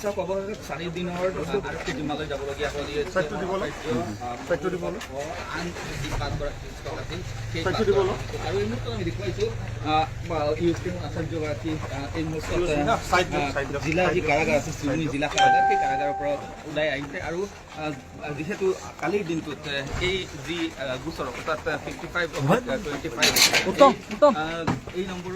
সব ক'ব গ'লে 4 দিনৰ আৰু জিম্মালৈ যাবলগীয়া হ'ল আন যি 5গৰাকী ষ্টক আছিল সেই আৰু এই মুহূৰ্তত আমি দেখুৱাইছোঁ ইউক্ৰেইন আচাৰ্যগৰাকী এই মুহূৰ্তত জিলা যি কাৰাগাৰ আছে চিউনি জিলা কাৰাগাৰ সেই কাৰাগাৰৰ পৰা ওলাই আহিছে আৰু যিহেতু কালিৰ দিনটোত এই যি গোচৰ অৰ্থাৎ 55/25 এই নম্বৰৰ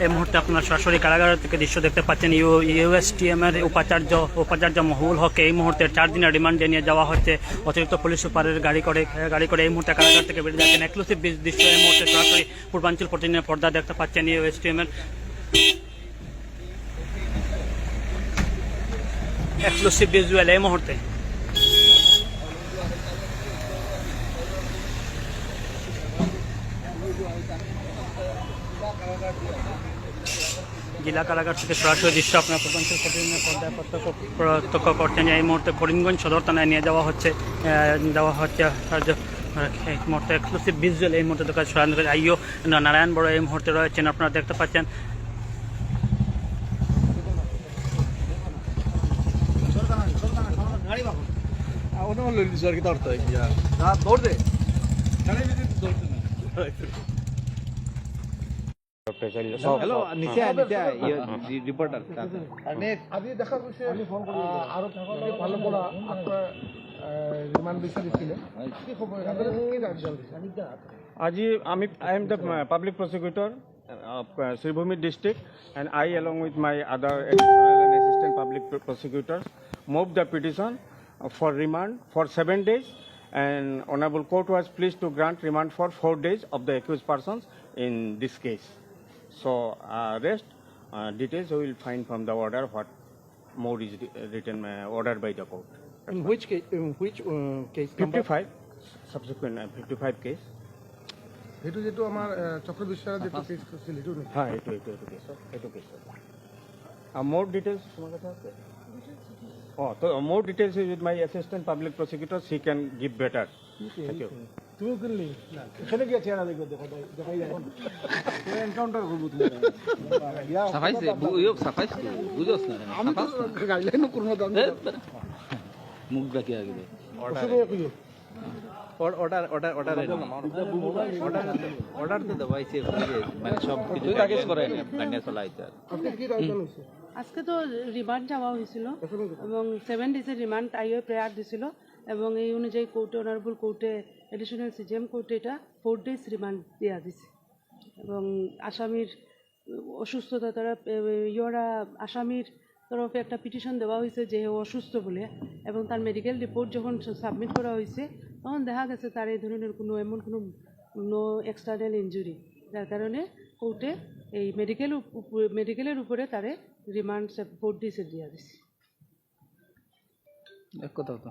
এই মুহূর্তে আপনার সরাসরি কারাগার থেকে দৃশ্য দেখতে পাচ্ছেন ইউএসটিএম এর উপাচার্য মহবুল হক এই মুহূর্তে 4 দিনের রিমান্ডে নিয়ে যাওয়া হচ্ছে অতিরিক্ত পুলিশ সুপারের গাড়ি করে এই মুহূর্তে কারাগার থেকে বেরিয়ে যাচ্ছেন। এক্সক্লুসিভ দৃশ্য এই মুহূর্তে সরাসরি পূর্বাঞ্চল প্রতিদিনের পর্দা দেখতে পাচ্ছেন ইউএসটিএম এর এক্সক্লুসিভ ভিজুয়াল এই মুহূর্তে। জেলা কারাগার থেকে সরাসরি দৃশ্য আপনার পূর্বাঞ্চল প্রতিদিনের পর্দায় প্রত্যক্ষ করছেন। এই মুহূর্তে করিমগঞ্জ সদর থানায় নিয়ে যাওয়া হচ্ছে এই মুহূর্তে এক্সক্লুসিভ ভিজুয়াল এই মুহূর্তে দেখা সরাসরি আইও নারায়ণ বড় এই মুহূর্তে রয়েছেন, আপনারা দেখতে পাচ্ছেন। Aji, I am the public prosecutor of Sribhumi district, and I, along with my other additional and assistant public prosecutors, moved the petition for remand for 7 days, and Honorable Court was pleased to grant remand for 4 days of the accused persons in this case. So, rest details we will find from the order what more is written ordered by the court. In which case? 55 subsequent 55 case. It is to our Chakra যেটো case ছিল এটো না হ্যাঁ এটো case more details তোমার কাছে আছে তো more details is with my assistant public prosecutor, he can give better. Thank you. তুমি করলি না এখানে কি চেহারা দেখাই যায় তুমি এনকাউন্টার করব তুমি সাফাইছে সাফাইছে বুঝছস না আমি তো গাইডলাইন করব দাম মুখ বাকি আগে অর্ডার তো দেওয়াইছে মানে সব কিছু কাগজ করে প্ল্যানে চলাইতে। আজকে তো রিমান্ড যাওয়া হয়েছিল এবং 7 ডেজের রিমান্ড আইও প্রেয়ার দিছিল এবং এই অনুযায়ী কোর্টে অনারেবল কোর্টে এডিশনাল সিজিএম কোর্টে এটা 4 ডেজ রিমান্ড দেওয়া দিছে এবং আসামির অসুস্থতা তারা আসামির তরফে একটা পিটিশন দেওয়া হয়েছে যে ও অসুস্থ বলে এবং তার মেডিকেল রিপোর্ট যখন সাবমিট করা হয়েছে তখন দেখা গেছে তার এই ধরনের কোনো এক্সটার্নাল ইনজুরি, যার কারণে কোর্টে এই মেডিকেলের উপরে তারে রিমান্ড 4 ডেজের দেওয়া দিছে। এক কথা তো